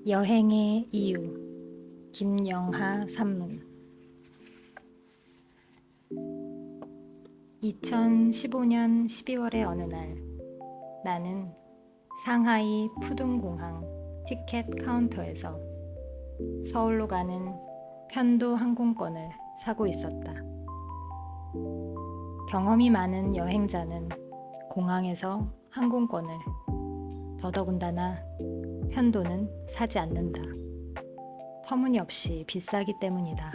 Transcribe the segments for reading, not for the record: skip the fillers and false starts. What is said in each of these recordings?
여행의 이유 김영하 산문 2015년 12월의 어느 날 나는 상하이 푸둥공항 티켓 카운터에서 서울로 가는 편도 항공권을 사고 있었다. 경험이 많은 여행자는 공항에서 항공권을 더더군다나 편도는 사지 않는다. 터무니없이 비싸기 때문이다.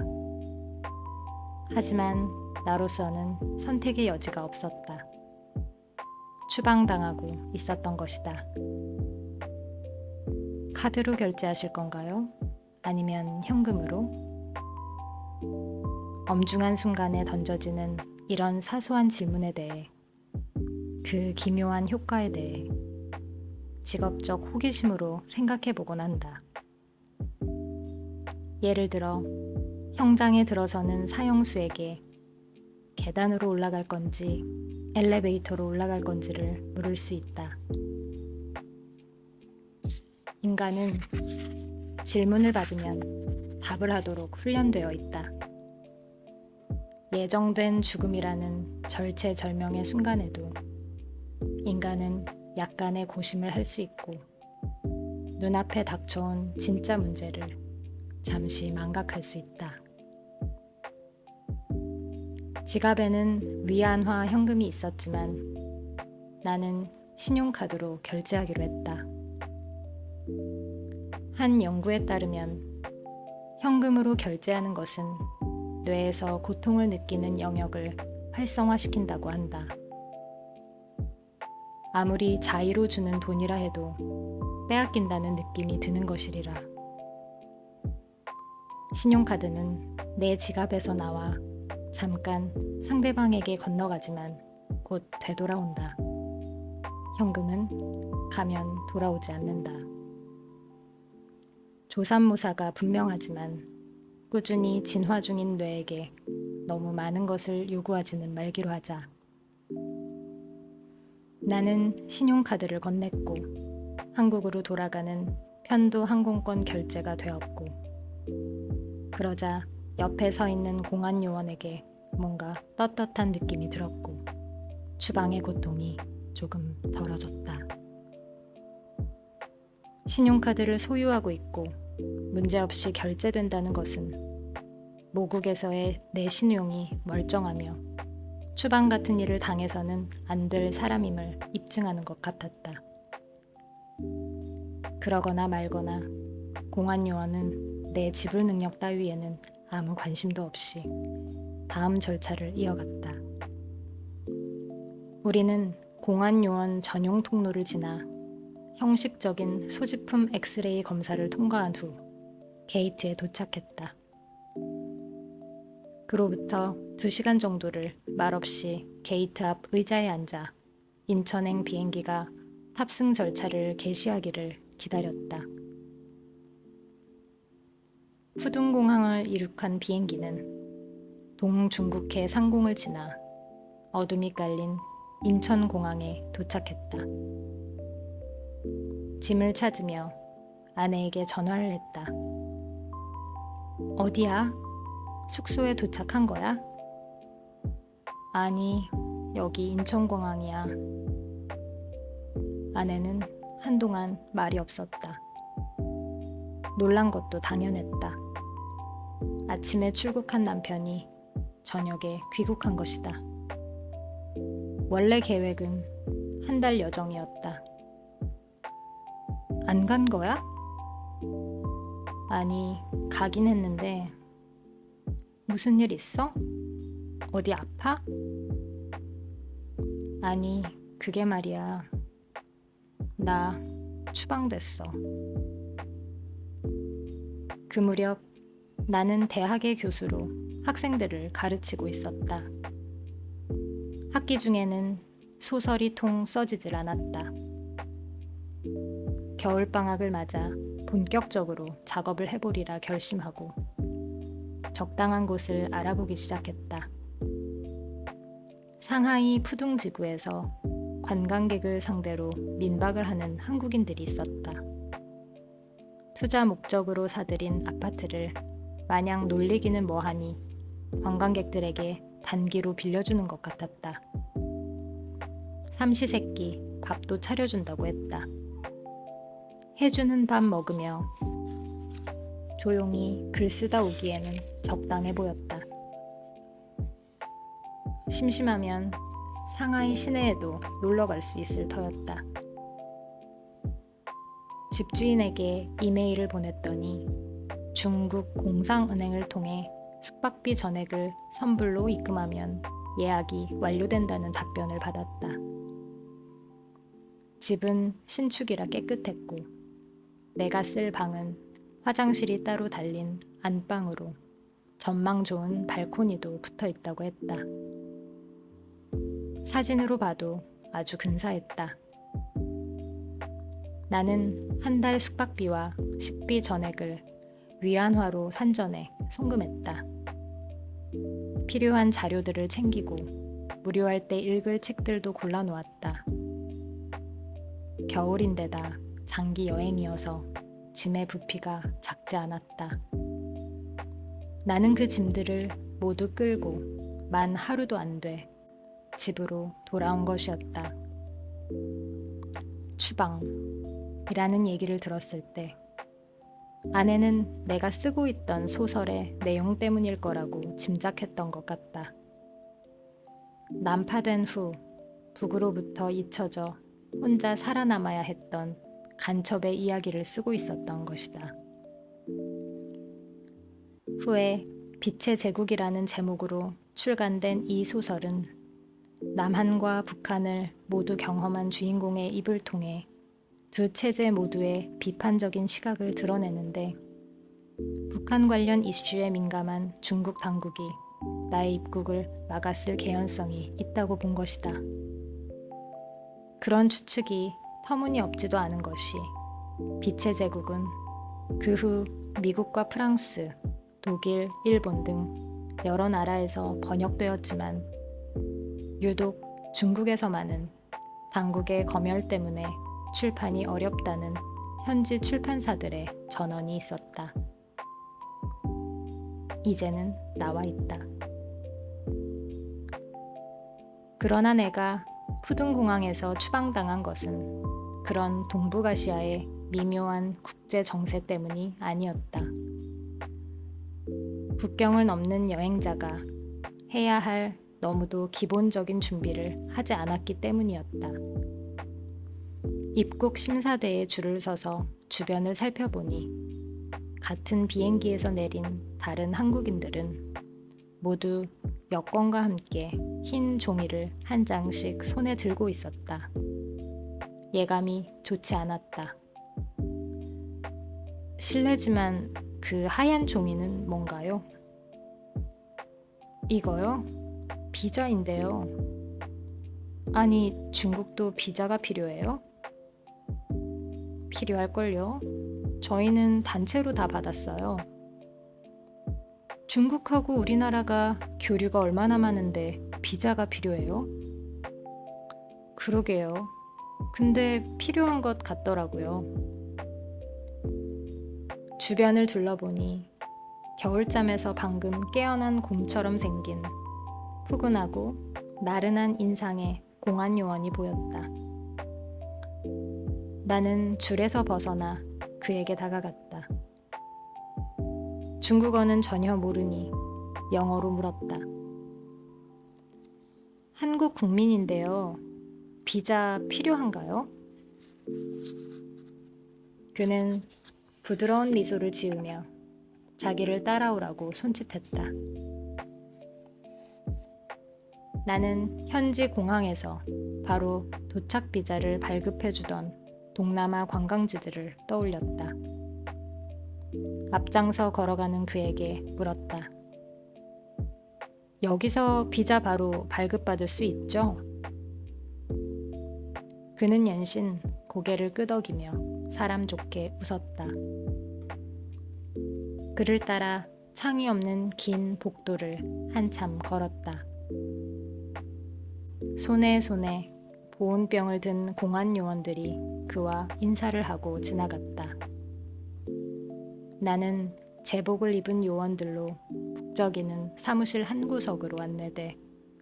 하지만 나로서는 선택의 여지가 없었다. 추방당하고 있었던 것이다. 카드로 결제하실 건가요? 아니면 현금으로? 엄중한 순간에 던져지는 이런 사소한 질문에 대해, 그 기묘한 효과에 대해 직업적 호기심으로 생각해보곤 한다. 예를 들어 형장에 들어서는 사형수에게 계단으로 올라갈 건지 엘리베이터로 올라갈 건지를 물을 수 있다. 인간은 질문을 받으면 답을 하도록 훈련되어 있다. 예정된 죽음이라는 절체절명의 순간에도 인간은 약간의 고심을 할 수 있고 눈앞에 닥쳐온 진짜 문제를 잠시 망각할 수 있다. 지갑에는 위안화 현금이 있었지만 나는 신용카드로 결제하기로 했다. 한 연구에 따르면 현금으로 결제하는 것은 뇌에서 고통을 느끼는 영역을 활성화시킨다고 한다. 아무리 자의로 주는 돈이라 해도 빼앗긴다는 느낌이 드는 것이리라. 신용카드는 내 지갑에서 나와 잠깐 상대방에게 건너가지만 곧 되돌아온다. 현금은 가면 돌아오지 않는다. 조삼모사가 분명하지만 꾸준히 진화 중인 뇌에게 너무 많은 것을 요구하지는 말기로 하자. 나는 신용카드를 건넸고 한국으로 돌아가는 편도 항공권 결제가 되었고, 그러자 옆에 서 있는 공안요원에게 뭔가 떳떳한 느낌이 들었고 추방의 고통이 조금 덜어졌다. 신용카드를 소유하고 있고 문제없이 결제된다는 것은 모국에서의 내 신용이 멀쩡하며 추방 같은 일을 당해서는 안 될 사람임을 입증하는 것 같았다. 그러거나 말거나 공안요원은 내 지불 능력 따위에는 아무 관심도 없이 다음 절차를 이어갔다. 우리는 공안요원 전용 통로를 지나 형식적인 소지품 엑스레이 검사를 통과한 후 게이트에 도착했다. 그로부터 2시간 정도를 말없이 게이트 앞 의자에 앉아 인천행 비행기가 탑승 절차를 개시하기를 기다렸다. 푸둥공항을 이륙한 비행기는 동중국해 상공을 지나 어둠이 깔린 인천공항에 도착했다. 짐을 찾으며 아내에게 전화를 했다. 어디야? 숙소에 도착한 거야? 아니, 여기 인천공항이야. 아내는 한동안 말이 없었다. 놀란 것도 당연했다. 아침에 출국한 남편이 저녁에 귀국한 것이다. 원래 계획은 한 달 여정이었다. 안 간 거야? 아니, 가긴 했는데 무슨 일 있어? 어디 아파? 아니, 그게 말이야. 나 추방됐어. 그 무렵 나는 대학의 교수로 학생들을 가르치고 있었다. 학기 중에는 소설이 통 써지질 않았다. 겨울방학을 맞아 본격적으로 작업을 해보리라 결심하고 적당한 곳을 알아보기 시작했다. 상하이 푸둥지구에서 관광객을 상대로 민박을 하는 한국인들이 있었다. 투자 목적으로 사들인 아파트를 마냥 놀리기는 뭐하니 관광객들에게 단기로 빌려주는 것 같았다. 삼시세끼 밥도 차려준다고 했다. 해주는 밥 먹으며 조용히 글 쓰다 오기에는 적당해 보였다. 심심하면 상하이 시내에도 놀러 갈 수 있을 터였다. 집주인에게 이메일을 보냈더니 중국 공상은행을 통해 숙박비 전액을 선불로 입금하면 예약이 완료된다는 답변을 받았다. 집은 신축이라 깨끗했고 내가 쓸 방은 화장실이 따로 달린 안방으로 전망 좋은 발코니도 붙어 있다고 했다. 사진으로 봐도 아주 근사했다. 나는 한 달 숙박비와 식비 전액을 위안화로 환전해 송금했다. 필요한 자료들을 챙기고 무료할 때 읽을 책들도 골라놓았다. 겨울인데다 장기 여행이어서 짐의 부피가 작지 않았다. 나는 그 짐들을 모두 끌고 만 하루도 안 돼 집으로 돌아온 것이었다. 추방이라는 얘기를 들었을 때 아내는 내가 쓰고 있던 소설의 내용 때문일 거라고 짐작했던 것 같다. 난파된 후 북으로부터 잊혀져 혼자 살아남아야 했던 간첩의 이야기를 쓰고 있었던 것이다. 후에 빛의 제국이라는 제목으로 출간된 이 소설은 남한과 북한을 모두 경험한 주인공의 입을 통해 두 체제 모두의 비판적인 시각을 드러내는데 북한 관련 이슈에 민감한 중국 당국이 나의 입국을 막았을 개연성이 있다고 본 것이다. 그런 추측이 터무니없지도 않은 것이 빛의 제국은 그 후 미국과 프랑스, 독일, 일본 등 여러 나라에서 번역되었지만 유독 중국에서만은 당국의 검열 때문에 출판이 어렵다는 현지 출판사들의 전언이 있었다. 이제는 나와 있다. 그러나 내가 푸둥공항에서 추방당한 것은 그런 동북아시아의 미묘한 국제 정세 때문이 아니었다. 국경을 넘는 여행자가 해야 할 너무도 기본적인 준비를 하지 않았기 때문이었다. 입국 심사대에 줄을 서서 주변을 살펴보니 같은 비행기에서 내린 다른 한국인들은 모두 여권과 함께 흰 종이를 한 장씩 손에 들고 있었다. 예감이 좋지 않았다. 실례지만 그 하얀 종이는 뭔가요? 이거요? 비자인데요. 아니, 중국도 비자가 필요해요? 필요할걸요? 저희는 단체로 다 받았어요. 중국하고 우리나라가 교류가 얼마나 많은데 비자가 필요해요? 그러게요. 근데 필요한 것 같더라고요. 주변을 둘러보니 겨울잠에서 방금 깨어난 곰처럼 생긴 푸근하고 나른한 인상의 공안 요원이 보였다. 나는 줄에서 벗어나 그에게 다가갔다. 중국어는 전혀 모르니 영어로 물었다. 한국 국민인데요. 비자 필요한가요? 그는 부드러운 미소를 지으며 자기를 따라오라고 손짓했다. 나는 현지 공항에서 바로 도착 비자를 발급해주던 동남아 관광지들을 떠올렸다. 앞장서 걸어가는 그에게 물었다. 여기서 비자 바로 발급받을 수 있죠? 그는 연신 고개를 끄덕이며 사람 좋게 웃었다. 그를 따라 창이 없는 긴 복도를 한참 걸었다. 손에 보온병을 든 공안 요원들이 그와 인사를 하고 지나갔다. 나는 제복을 입은 요원들로 북적이는 사무실 한 구석으로 안내돼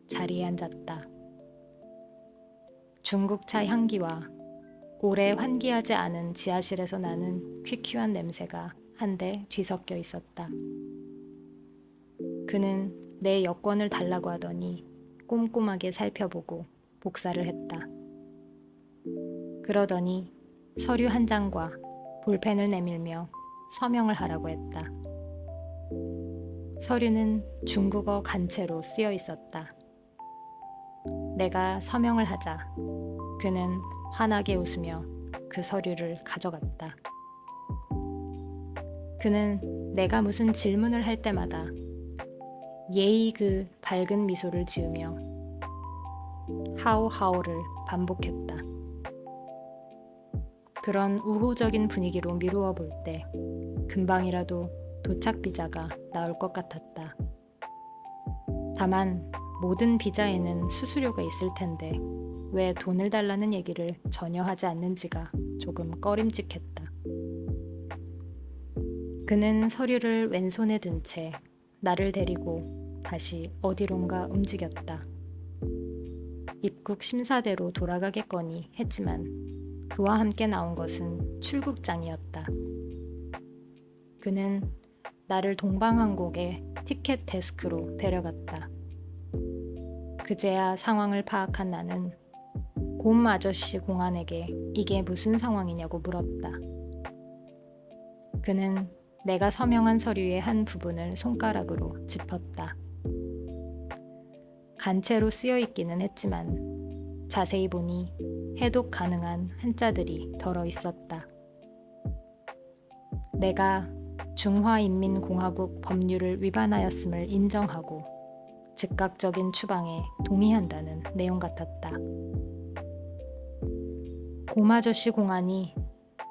자리에 앉았다. 중국차 향기와 오래 환기하지 않은 지하실에서 나는 퀴퀴한 냄새가 한데 뒤섞여 있었다. 그는 내 여권을 달라고 하더니 꼼꼼하게 살펴보고 복사를 했다. 그러더니 서류 한 장과 볼펜을 내밀며 서명을 하라고 했다. 서류는 중국어 간체로 쓰여 있었다. 내가 서명을 하자 그는 환하게 웃으며 그 서류를 가져갔다. 그는 내가 무슨 질문을 할 때마다 예의 그 밝은 미소를 지으며 하오하오를 반복했다. 그런 우호적인 분위기로 미루어 볼 때 금방이라도 도착 비자가 나올 것 같았다. 다만 모든 비자에는 수수료가 있을 텐데 왜 돈을 달라는 얘기를 전혀 하지 않는지가 조금 꺼림칙했다. 그는 서류를 왼손에 든 채 나를 데리고 다시 어디론가 움직였다. 입국 심사대로 돌아가겠거니 했지만 그와 함께 나온 것은 출국장이었다. 그는 나를 동방항공의 티켓 데스크로 데려갔다. 그제야 상황을 파악한 나는 곰 아저씨 공안에게 이게 무슨 상황이냐고 물었다. 그는 내가 서명한 서류의 한 부분을 손가락으로 짚었다. 간체로 쓰여 있기는 했지만 자세히 보니 해독 가능한 한자들이 덜어 있었다. 내가 중화인민공화국 법률을 위반하였음을 인정하고 즉각적인 추방에 동의한다는 내용 같았다. 곰 아저씨 공안이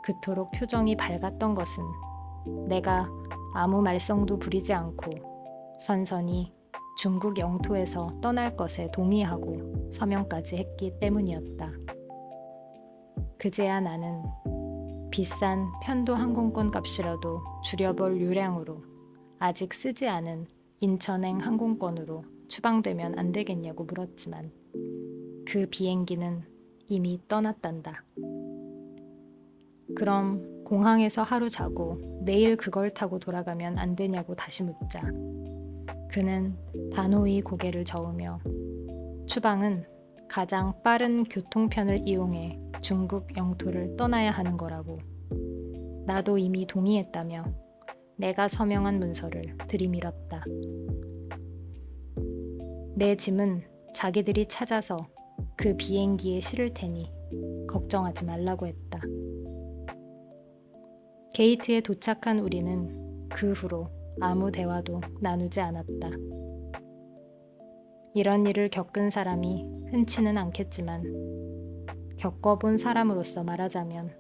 그토록 표정이 밝았던 것은 내가 아무 말썽도 부리지 않고 선선히 중국 영토에서 떠날 것에 동의하고 서명까지 했기 때문이었다. 그제야 나는 비싼 편도 항공권 값이라도 줄여볼 유량으로 아직 쓰지 않은 인천행 항공권으로 추방되면 안 되겠냐고 물었지만 그 비행기는 이미 떠났단다. 그럼 공항에서 하루 자고 내일 그걸 타고 돌아가면 안 되냐고 다시 묻자 그는 단호히 고개를 저으며 추방은 가장 빠른 교통편을 이용해 중국 영토를 떠나야 하는 거라고 나도 이미 동의했다며 내가 서명한 문서를 들이밀었다. 내 짐은 자기들이 찾아서 그 비행기에 실을 테니 걱정하지 말라고 했다. 게이트에 도착한 우리는 그 후로 아무 대화도 나누지 않았다. 이런 일을 겪은 사람이 흔치는 않겠지만 겪어본 사람으로서 말하자면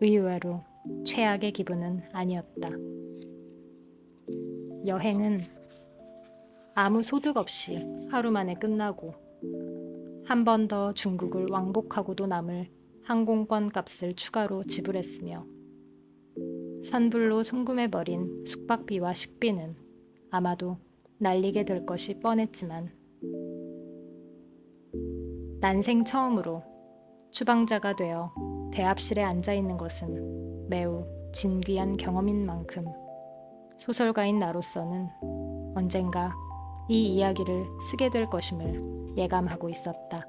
의외로 최악의 기분은 아니었다. 여행은 아무 소득 없이 하루 만에 끝나고 한 번 더 중국을 왕복하고도 남을 항공권 값을 추가로 지불했으며 선불로 송금해버린 숙박비와 식비는 아마도 날리게 될 것이 뻔했지만 난생 처음으로 추방자가 되어 대합실에 앉아있는 것은 매우 진귀한 경험인 만큼 소설가인 나로서는 언젠가 이 이야기를 쓰게 될 것임을 예감하고 있었다.